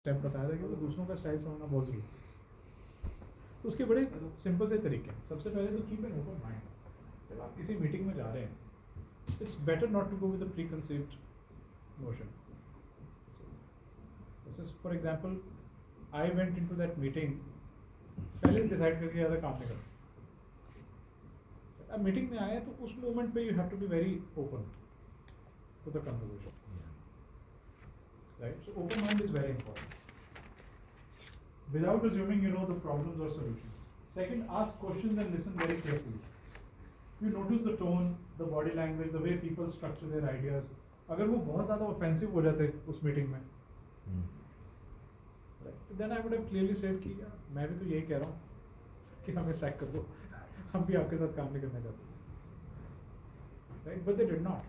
Step बताया था कि वो दूसरों का स्टाइल समझना बहुत जरूरी है। तो उसके बड़े सिंपल से तरीके हैं। सबसे पहले तो कीप एन ओपन माइंड। जब आप किसी मीटिंग में जा रहे हैं, it's better not to go with a preconceived notion. For example, I went into that meeting पहले डिसाइड करके ज़्यादा काम नहीं करता। अब मीटिंग में आए तो उस मोमेंट पे you have to be very open to the conversation, right? So open mind is very important. Without assuming you know the problems or solutions. Second, ask questions and listen very carefully. You notice the tone, the body language, the way people structure their ideas. अगर वो बहुत ज़्यादा offensive हो जाते उस meeting में, then I would have clearly said कि मैं भी तो यही कह रहा हूँ कि हमें sack कर दो, हम भी आपके साथ काम नहीं करना चाहते, right? But they did not.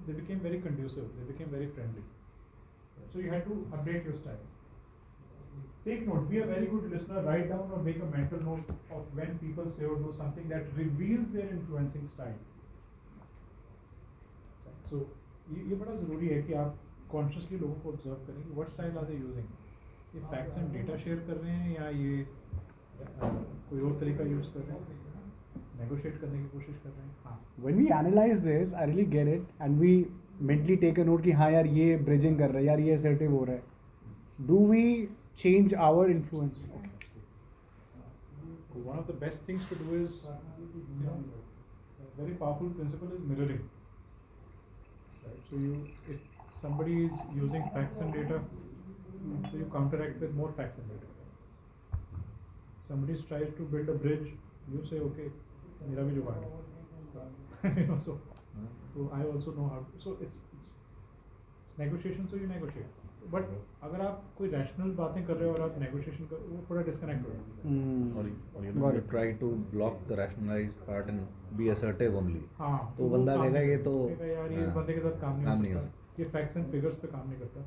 They became very conducive. They became very friendly. So you had to update your style. Take note, be a very good listener, write down or make a mental note of when people say or do something that reveals their influencing style. So ये बड़ा ज़रूरी है कि आप consciously लोगों को observe करें कि what style are they using. ये facts and data share कर रहे हैं या ये कोई और तरीका use कर रहे हैं, negotiate करने की कोशिश कर रहे हैं. हाँ. When we analyze this, I really get it, and we mentally take a note कि हाँ यार ये bridging कर रहा है, यार ये assertive हो रहा है. Do we change our influence? Okay. One of the best things to do is, a very powerful principle is mirroring. Right? So if somebody is using facts and data, so you counteract with more facts and data. Somebody tries to build a bridge, you say, okay, मेरा भी जुगाड़ है. So I also know how to. So it's negotiation, so you negotiate. But अगर आप कोई rational बातें कर रहे हो और आप negotiation कर, वो थोड़ा disconnect हो जाता है. Or you try to block the rationalized part and be assertive only. हाँ. तो बंदा कहेगा ये तो यार ये इस बंदे के साथ काम नहीं हो सकता. ये facts and figures पे काम नहीं करता.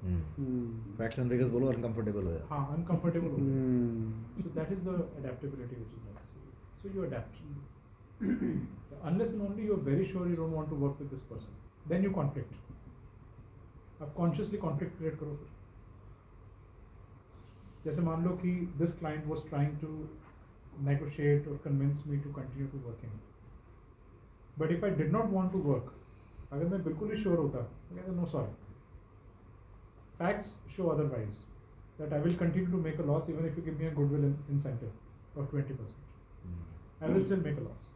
Facts and figures बोलो uncomfortable हो जाता. हाँ, uncomfortable हो जाता. So that is the adaptability which is necessary. So you adapt. Unless and only you're very sure you don't want to work with this person, then you conflict. अब consciously conflict create करो फिर. जैसे मान लो कि this client was trying to negotiate or convince me to continue to working. But if I did not want to work, अगर मैं बिल्कुल ही sure होता, मैं कहता no sorry. Facts show otherwise. That I will continue to make a loss even if you give me a goodwill incentive of 20%. I will still make a loss.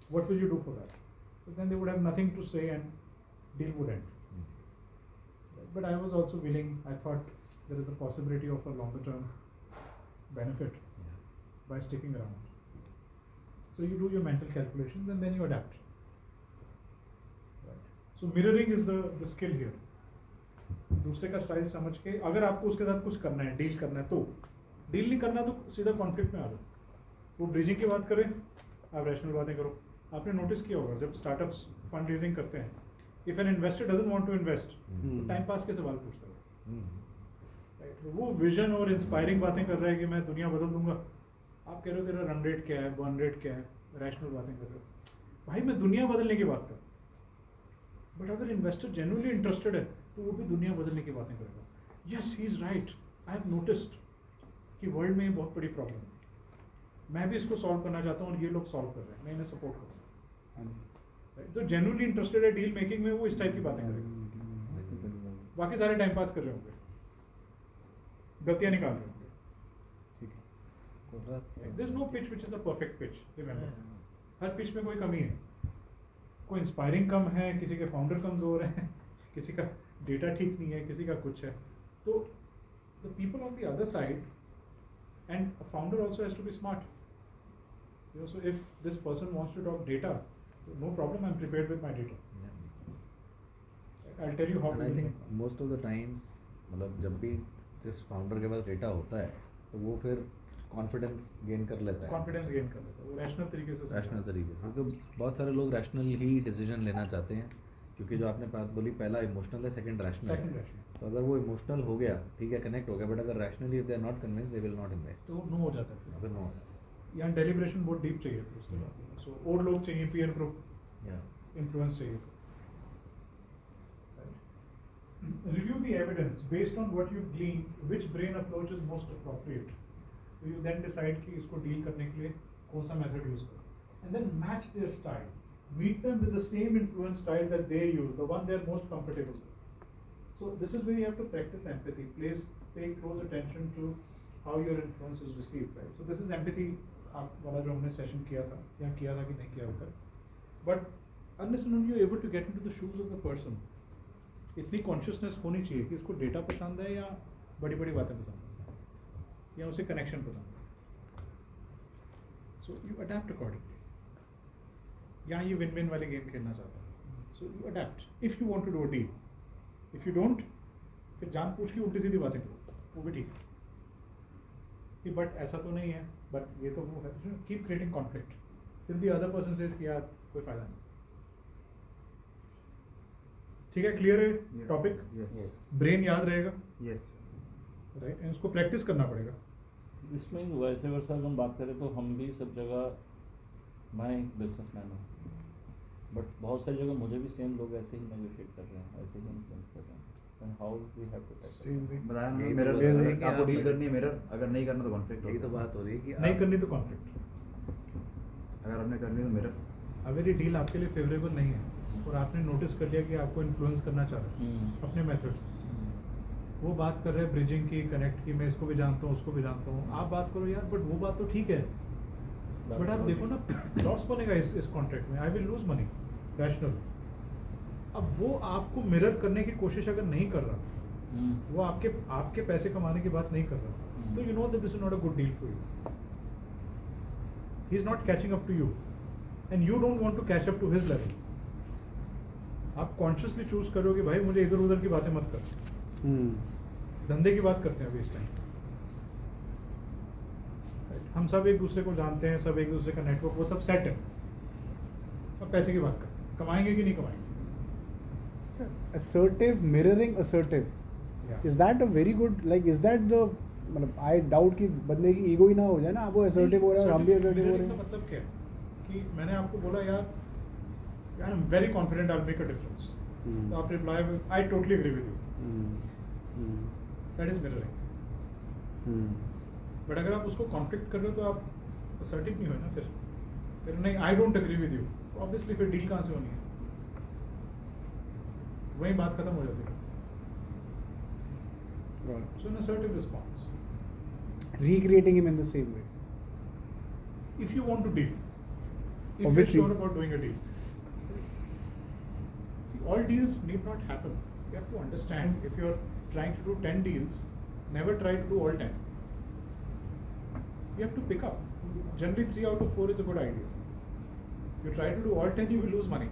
What will you do for that? So then they would have nothing to say and deal would end. But I was also willing. I thought there is a possibility of a longer term benefit by sticking around. So you do your mental calculations and then you adapt. Right. So mirroring is the skill here. दूसरे का style समझ के अगर आपको उसके साथ कुछ करना है, डील करना है, तो डील नहीं करना तो सीधा कॉन्फ्लिक्ट में आ जाओ. वो ब्रिजिंग की बात करें, आप रैशनल बातें करो. आपने नोटिस किया होगा जब स्टार्टअप्स फंड रेजिंग करते हैं, if an investor doesn't want to invest, तो टाइम पास के सवाल पूछता है. वो विजन और इंस्पायरिंग बातें कर रहा है कि मैं दुनिया बदल दूंगा. आप कह रहे हो तेरा रन रेट क्या है, बर्न रेट क्या है, रैशनल बातें कर रहे हो. भाई मैं दुनिया बदलने की बात कर. बट अगर इन्वेस्टर जेन्युइनली इंटरेस्टेड है तो वो भी दुनिया बदलने की बातें करेगा. Yes he is right, I have noticed कि वर्ल्ड में ये बहुत बड़ी प्रॉब्लम है, मैं भी इसको सॉल्व करना चाहता हूँ और ये लोग सॉल्व कर रहे हैं, मैं इन्हें सपोर्ट करूँगा. तो जेन्युइनली इंटरेस्टेड है डील मेकिंग में, वो इस टाइप की बातें करेगा. बाकी सारे टाइम पास कर रहे होंगे, गलतियाँ निकाल रहे होंगे. There is no pitch which is a perfect pitch. Remember, हर पिच में कोई कमी है. कोई इंस्पायरिंग कम है, किसी के फाउंडर कमजोर हैं, किसी का डेटा ठीक नहीं है, किसी का कुछ है. तो the people on the other side, and a founder also has to be smart. So if this person wants to talk data, no problem, I'm prepared with my data. I'll tell you how. And I think most of the times, मतलब जब भी जिस founder के पास data होता है तो वो फिर कॉन्फिडेंस गेन कर लेता है. कॉन्फिडेंस गेन कर लेता है वो रैशनल तरीके से. क्योंकि बहुत सारे लोग रैशनल ही डिसीजन लेना चाहते हैं, क्योंकि जो आपने बात बोली, पहला इमोशनल है, सेकंड रैशनल है. तो अगर वो इमोशनल हो गया, ठीक है, कनेक्ट हो गया, बट अगर rationally if they are not convinced, they will not invest. तो नो हो जाता है फिर नो हो जाता है. यहाँ डेलिब्रेशन बहुत डीप चाहिए फिर उसके बाद. सो और लोग चाहिए, पीयर ग्रुप इन्फ्लुएंस चाहिए. review the evidence based on what you glean, which brain approach is most appropriate. So you then decide कि इसको deal करने के लिए कौन सा method use करो, and then match their style. Meet them with the same influence style that they use, the one they are most comfortable with. So this is where you have to practice empathy. Pay close attention to how your influence is received, right? So this is empathy वाला जो हमने session किया था, या किया था कि नहीं किया होगा. But unless and until you're able to get into the shoes of the person, इतनी कॉन्शियसनेस होनी चाहिए कि उसको डेटा पसंद है या बड़ी बड़ी बातें पसंद है या उसे कनेक्शन पसंद है. So you adapt accordingly. यहाँ ये विन विन वाले गेम खेलना चाहता है. So you adapt if you want to do a deal. If you don't, फिर जान पूछ के उल्टी सीधी बातें करो, वो भी ठीक कि बट ऐसा तो नहीं है, बट ये तो वो है. Keep creating conflict till the other person says कि यार कोई फ़ायदा नहीं. ठीक है, क्लियर है टॉपिक? ब्रेन याद रहेगा, यस राइट, एंड उसको प्रैक्टिस करना पड़ेगा. इसमें वैसे वर्षा अगर हम बात करें तो हम भी सब जगह, मैं एक बिजनेसमैन हूँ, बट बहुत सारी जगह मुझे भी सेम लोग ऐसे ही नेगोशिएट कर रहे हैं, ऐसे ही इन्फ्लुएंस कर रहे हैं. And how we have to tackle. बताया ना, यही तो मिरर बात है कि आपको आप- डील करनी है मिरर, अगर नहीं करना तो कॉन्फ्लिक्ट यही तो बात हो रही है कि नहीं आप- करनी तो कॉन्फ्लिक्ट. अगर आपने करनी है तो मिरर. अगर ये डील आपके लिए फेवरेबल नहीं है और आपने नोटिस कर लिया कि आपको इन्फ्लुएंस करना चाह रहा है अपने मेथड से, वो बात कर रहे हैं ब्रिजिंग की, कनेक्ट की, मैं इसको भी जानता हूँ उसको भी जानता हूँ, आप बात करो यार, बट वो बात तो ठीक है, बट आप देखो ना लॉस बनेगा इस कॉन्ट्रैक्ट में, I will lose money rational. अब वो आपको मिरर करने की कोशिश अगर नहीं कर रहा, वो आपके पैसे कमाने की बात नहीं कर रहा, तो you know that this is not a good deal for you. He is not catching up to you and you don't want to catch up to his level. आप कॉन्शियसली चूज करो कि भाई मुझे इधर उधर की बातें मत कर, धंधे की बात करते हैं अभी इस टाइम. हम सब एक दूसरे को जानते हैं, सब एक दूसरे का नेटवर्क, वो सब सेट है. अब पैसे की बात करते हैं, कमाएंगे कि नहीं कमाएंगे. assertive mirroring assertive, Yeah. is that a very good, like is that the, मतलब I doubt कि बंदे की ईगो ही ना हो जाए ना, वो assertive हो रहा है और हम भी assertive हो रहे का हैं. मतलब क्या है कि मैंने आपको बोला यार I am very confident I will make a difference, तो आप reply with I totally agree with you. That is mirroring. But अगर आप उसको कॉन्फ्लिक्ट कर रहे हो तो आप असर्टिव नहीं हो ना. फिर नहीं, I don't agree with you, obviously फिर डील कहाँ से होनी है, वही बात खत्म हो जाती है. So an assertive response. Recreating him in the same way. If you want to deal, if Obviously. you're sure about doing a deal, see, all deals need not happen. You have to understand, if you're trying to do 10 deals, never try to do all 10. You have to pick up. Generally 3 out of 4 is a good idea. You try to do all 10, you will lose money.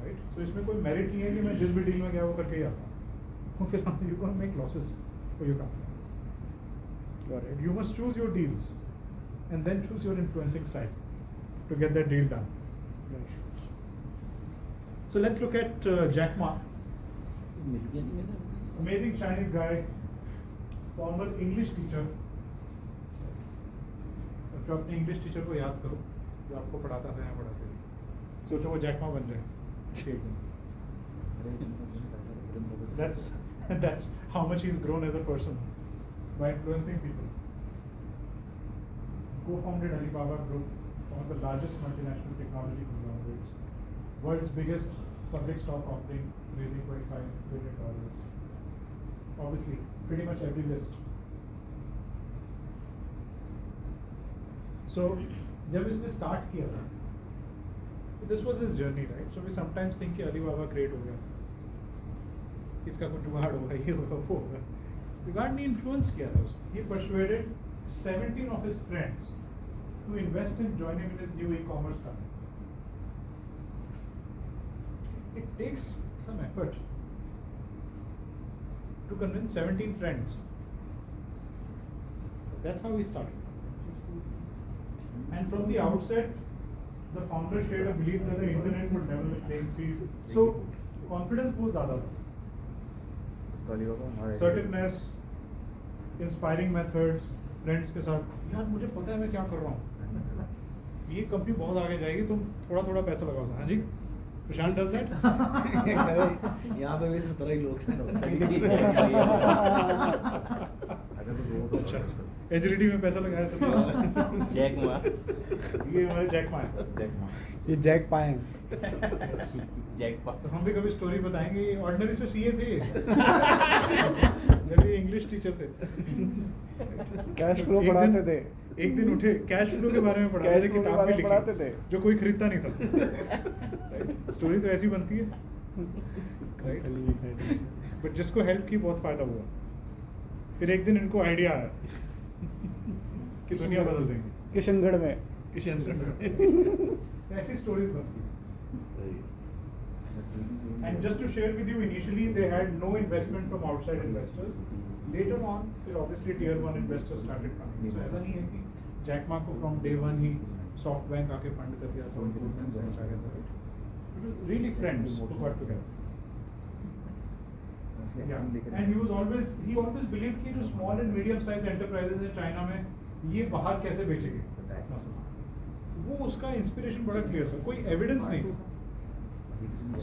Right? So इसमें कोई merit नहीं है कि मैं जिस भी deal में गया वो करके ही आता हूँ. फिर you're going to make losses for your company. Got it. You must choose your deals and then choose your influencing style to get that deal done. Right. So let's look at Jack Ma, मिल गया नहीं मेरा. amazing Chinese guy, former English teacher. जो अपने English teacher को याद करो जो आपको पढ़ाता था यहाँ पढ़ाते थे, सोचो वो जैक मा बन जाए. That's how much he's grown as a person by influencing people. Co-founded Alibaba Group, one of the largest multinational technology conglomerates, world's biggest public stock offering, raising $25 billion. Obviously, pretty much every list. So, जब इसने start किया था, this was his journey, right? So we sometimes think कि Alibaba great हो गया, इसका कुछ जुगाड़ होगा, ये होगा, वो होगा. जुगाड़ ने influence किया था उसने. He persuaded 17 of his friends to invest and join him in his new e-commerce company. It takes some effort to convince 17 friends. That's how he started. And from the outset, the founder shared a belief that the internet would level the playing field. So, confidence बहुत ज़्यादा था. Assertiveness, inspiring methods, friends के साथ, यार मुझे पता है मैं क्या कर रहा हूँ. ये कंपनी बहुत आगे जाएगी, तुम थोड़ा थोड़ा पैसा लगाओ. हाँ जी. Prashant does that? यहाँ पे भी 17 ही लोग हैं अगर तो वो तो अच्छा एजिलिटी में पैसा लगाया सब जैक मा ये हमारे जैक मा है ये जैक पाए हैं। जैक पा तो हम भी कभी स्टोरी बताएंगे ऑर्डिनरी से सीए थे जैसे इंग्लिश टीचर थे कैश फ्लो एक पढ़ाते दिन- थे। एक दिन उठे कैश फ्लो के बारे में पढ़ा Cash थे flow के किताब बारे भी में लिखी पढ़ाते थे। जो कोई खरीदता नहीं था स्टोरी तो ऐसी बनती है Totally exciting. बट जिसको हेल्प की बहुत फायदा हुआ फिर एक दिन इनको आइडिया आया कि दुनिया बदल देंगे किशनगढ़ में ऐसी स्टोरीज बनती है And just to share with you, initially they had no investment from outside investors. Later on, फिर obviously tier 1 investors started coming. So ऐसा नहीं है कि Jack Ma को from day one he SoftBank आके fund कर दिया था Goldman Sachs आ गया था, right? It was really friends who got together. Yeah. And he always believed कि जो small and medium sized enterprises हैं चाइना में ये बाहर कैसे बेचेंगे वो उसका इंस्पिरेशन बड़ा क्लियर था कोई एविडेंस नहीं था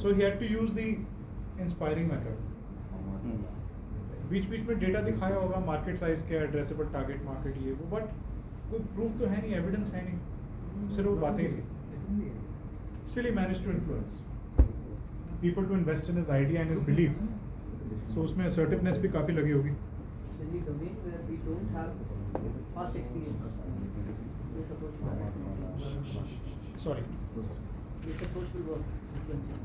So he had to use the inspiring method. बीच बीच में डेटा दिखाया होगा मार्केट साइज क्या एड्रेसेबल टारगेट मार्केट ये वो बट कोई प्रूफ तो है नहीं एविडेंस है नहीं सिर्फ वो बातें ही थी still he manage to influence people to invest in his idea and his belief so उसमें असर्टिवनेस भी काफ़ी लगी होगी So in the domain where we don't have past experience, this approach will work. Sorry This approach will work. Influencing.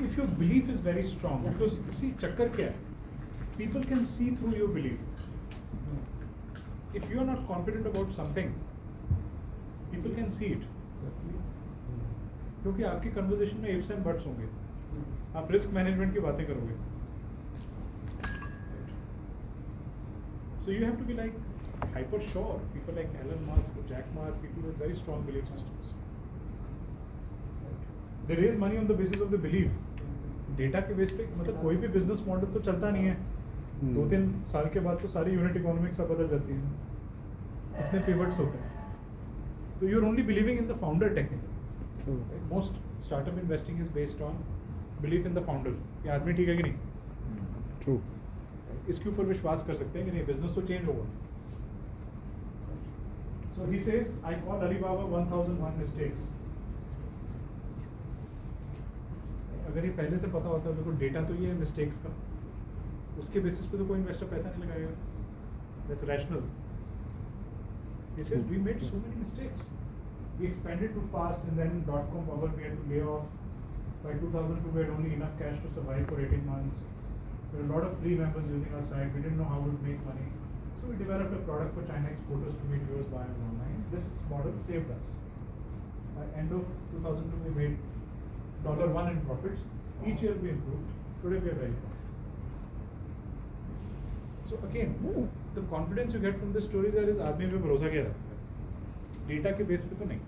if your belief is very strong because see चक्कर क्या है people can see through your belief if you are not confident about something people can see it क्योंकि आपकी conversation में ifs and buts होंगे आप risk management की बातें करोगे so you have to be like hyper sure people like Elon Musk Jack Ma people with very strong belief systems they raise money on the basis of the belief data के base पे मतलब कोई भी business model तो चलता नहीं है 2-3 साल के बाद तो सारी यूनिट इकोनॉमिक्स सब बदल जाती है इतने पिवट्स होते हैं तो you are only believing in the founder technique most startup investing is based on believe in the founder ये आदमी ठीक है कि नहीं True. इसके ऊपर विश्वास कर सकते हैं कि नहीं बिजनेस तो चेंज होगा so he says I call Alibaba 1001 mistakes अगर ये पहले से पता होता है बिल्कुल डेटा तो ये है मिस्टेक्स का उसके बेसिस पे तो कोई इन्वेस्टर पैसा नहीं लगाएगा that's rational he says we made so many mistakes we expanded too fast and then .com bubble we had to lay off by 2002 we had only enough cash to survive for 18 months there were a lot of free members using our site we didn't know how to make money so we developed a product for China exporters to meet US buyers online this model saved us by end of 2002 we made $1 in profits. Each year we improved. Today we are very proud. So again, the confidence you get from this story there is आदमी पे भरोसा क्या रखता है data के base पे तो नहीं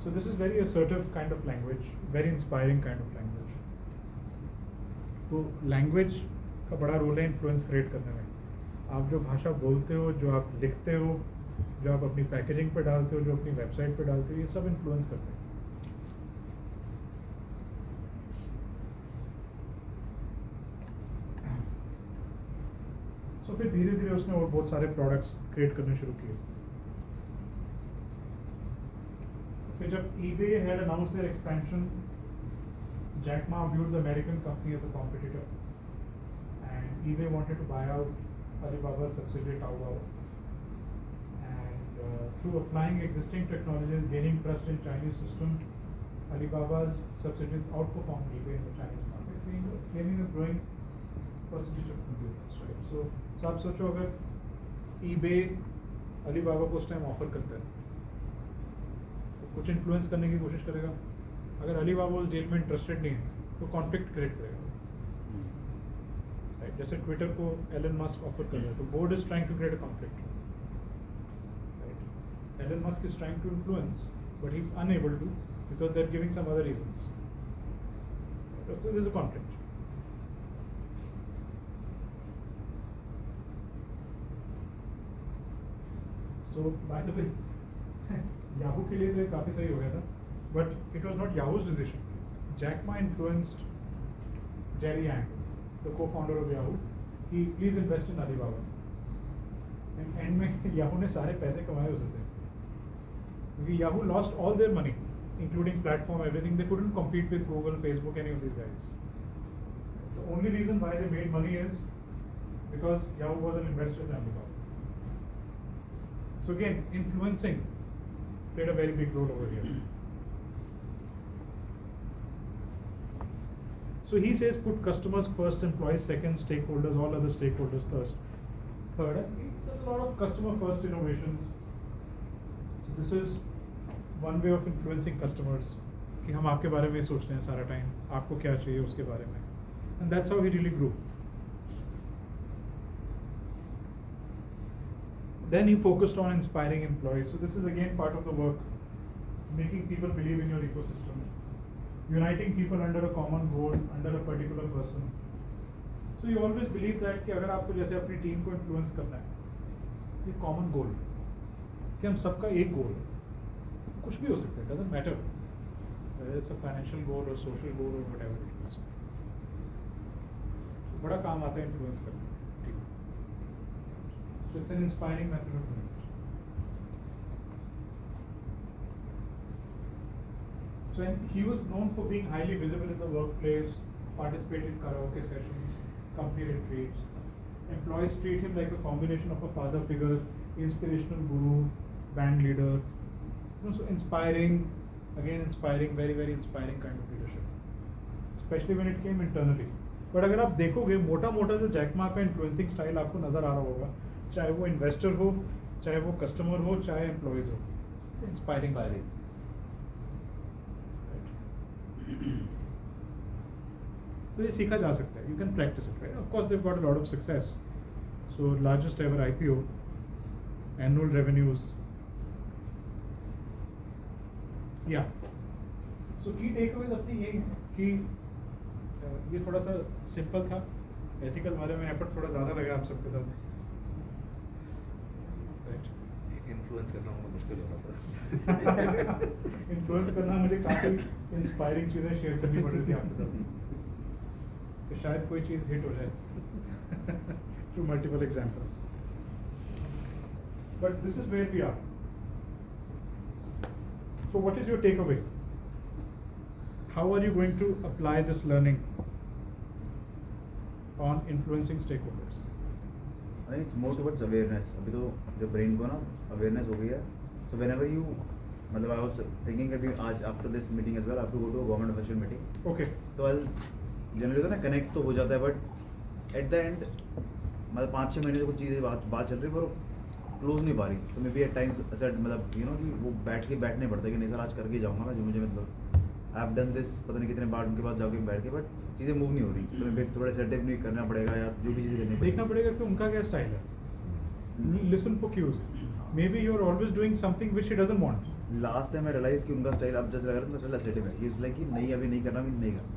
So this is very assertive kind of language, very inspiring kind of language. तो लैंग्वेज का बड़ा रोल है इन्फ्लुएंस क्रिएट करने में आप जो भाषा बोलते हो जो आप लिखते हो जो आप अपनी पैकेजिंग पे डालते हो जो अपनी वेबसाइट पे डालते हो ये सब इन्फ्लुएंस करते हैं तो फिर धीरे धीरे उसने और बहुत सारे प्रोडक्ट्स क्रिएट करने शुरू किए फिर जब eBay had announced their expansion Jack Ma viewed the American company as a competitor and eBay wanted to buy out Alibaba's subsidiary Taobao through applying existing technologies, gaining trust in Chinese system, Alibaba's subsidiaries outperformed eBay in the Chinese market, gaining a growing percentage of consumers, right? So आप सोचो अगर eBay Alibaba को उस time offer करता है तो कुछ influence करने की कोशिश करेगा अगर Alibaba उस डील में इंटरेस्टेड नहीं है तो कॉन्फ्लिक्ट क्रिएट करेगा राइट जैसे ट्विटर को एलन मस्क ऑफर कर रहा है तो board is trying to create a conflict Elon Musk is trying to influence, but he's unable to because they're giving some other reasons. So there's a conflict. So by the way, Yahoo के लिए तो ये काफ़ी सही हो गया था, but it was not Yahoo's decision. Jack Ma influenced Jerry Yang, the co founder of Yahoo, कि please invest in Alibaba. End में याहू ने सारे पैसे कमाए उससे, क्योंकि Yahoo lost all their money including platform, everything. They couldn't compete with Google, Facebook, any of these guys. The only reason why they made money is because Yahoo was an investor in Alibaba. So again, influencing played a very big role over here. So he says put customers first, employees second, stakeholders, all other stakeholders third. There's a lot of customer first innovations. So this is one way of influencing customers, कि हम आपके बारे में सोचते हैं सारा time, आपको क्या चाहिए उसके बारे में. And that's how he really grew. Then he focused on inspiring employees. So this is again part of the work, making people believe in your ecosystem, uniting people under a common goal, under a particular person. So you always believe that कि अगर आपको जैसे अपनी team को influence करना है, ये common goal कि हम सबका एक गोल है, कुछ भी हो सकता है, doesn't matter, it's a financial goal और सोशल गोल और व्हाटएवर इट इज. बड़ा काम आता है इन्फ्लुएंस करना, ठीक है. So it's an inspiring method of doing it. So and he was known for being highly visible in the workplace, participated in karaoke sessions, company retreats. Employees treat him like a combination of a father figure, inspirational guru, band leader. So inspiring, again inspiring, very very inspiring kind of leadership, especially when it came internally. But अगर आप देखोगे मोटा मोटा जो Jack Ma का influencing style आपको नजर आ रहा होगा, चाहे वो इन्वेस्टर हो, चाहे वो कस्टमर हो, चाहे एम्प्लॉयज हो, इंस्पायरिंग. तो ये सीखा जा सकता है, you can practice it, right. Of course they have got a lot of success. So largest ever IPO, annual revenues. या सो की टेकअवेज अपनी यही है कि ये थोड़ा सा सिंपल था. एथिकल बारे में एफर्ट थोड़ा ज़्यादा लगा आप सबके साथ, राइट. इन्फ्लुएंस करना बहुत मुश्किल हो रहा था. इन्फ्लुएंस करना मुझे काफ़ी इंस्पायरिंग चीज़ें शेयर करनी पड़ रही थी आपके साथ, तो शायद कोई चीज़ हिट हो जाए through multiple examples. But this is where we are. So what is your takeaway? How are you going to apply this learning on influencing stakeholders? I think it's more towards awareness. अभी तो जब brain को ना awareness हो गई है, so whenever you, मतलब I was thinking अभी आज after this meeting as well, I have to go to a government official meeting. Okay. तो I'll generally होता है ना connect तो हो जाता है, but at the end मतलब 5-6 महीने से कुछ चीज़ें बात चल रही है पर क्लोज नहीं पा रही. तो मे बी एट टाइम्स ऐसा मतलब यू नो कि वो बैठने पड़ता है कि नहीं सर आज करके जाऊँगा मैं, जो मुझे मतलब आई हैव डन दिस, पता नहीं कितने बार उनके पास जाके बैठ के, बट चीज़ें मूव नहीं हो रही. तो मे थोड़ा सेटअप नहीं करना पड़ेगा या जो भी चीज़ें करनी पड़ेगी. देखना पड़ेगा कि उनका क्या स्टाइल है. Listen for cues. Maybe you are always doing something which he doesn't want. Last time मैं रियलाइज कि उनका स्टाइल अब जैसे लग रहा है तो चल असर्टिव है. इज लाइक कि नहीं अभी नहीं करना, मीन नहीं करना.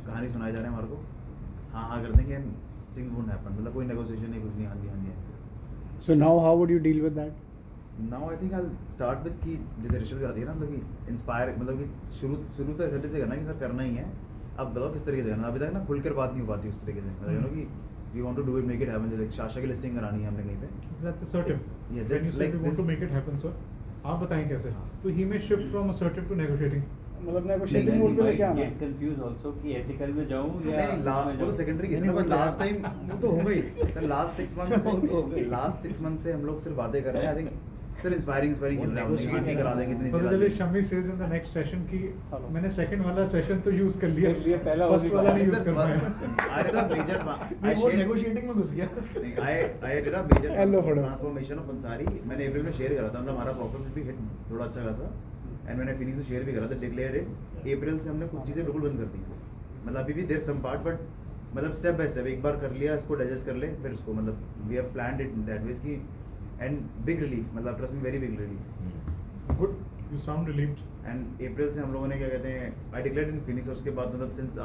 कहानी सुनाए जा रहे हैं हमारे को, हाँ कर देंगे, थिंग्स वोंट हैपन. मतलब कोई नेगोशिएशन नहीं, कुछ नहीं. हाँ जी. So now how would you deal with that? Now I think I start with कि जैसे ऋषभ भी आती है ना, मतलब कि इंस्पायर, मतलब कि शुरू तो ऐसे से करना कि सर करना ही है, अब बताओ किस तरीके से करना. अभी तक ना खुलकर बात नहीं हो पाती उस तरीके से, मतलब यू नो कि we want to do it, make it happen. जैसे शाशा की लिस्टिंग करानी है हमने कहीं पे. That's assertive. Yeah, When that's you say like we want to this- make it happen, sir. आप बताएं कैसे. तो he may shift from assertive to negotiating. मतलब नहीं, negotiating मोड पे क्या आना? गेट कंफ्यूज आल्सो कि एथिकल में जाऊं या नहीं, उसमें वो तो जाऊं? सेकेंडरी केस नहीं, है. वो बट लास्ट टाइम वो तो हो गई. सर लास्ट 6 मंथ से हम लोग सिर्फ बातें कर रहे हैं. आई थिंक सर इंस्पायरिंग खेल रहे हैं. negotiate नहीं करा देंगे इतनी पता सी चले बात. Shami says in the next session कि Hello. मैंने सेकंड वाला सेशन तो यूज कर लिया, कर लिया, पहला फर्स्ट वाली वाला बात. नहीं यूज सर, कर पाया. I did a major I वो shared- negotiating में घुस गया. नहीं, I did a major Hello, hello. transformation of Ansari. मैंने अप्रैल में शेयर करा था, मतलब हमारा प्रॉफिट भी हिट थोड़ा अच्छा खासा, एंड मैंने फिनिश में शेयर भी करा था, डिक्लेयर इट. अप्रैल से हमने कुछ चीज़ें बिल्कुल बंद कर दी. मतलब अभी भी देयर सम पार्ट, बट मतलब स्टेप बाय स्टेप एक बार कर लिया, इसको डाइजेस्ट कर ले, फिर इसको मतलब we have planned it that ways की. एंड बिग रिलीफ, मतलब ट्रस्ट में very big relief. Good, you sound relieved. And April से हम लोगों ने क्या कहते हैं, आई डिक्लेयर्ड इन फिनिक्स, और उसके बाद मतलब सिंस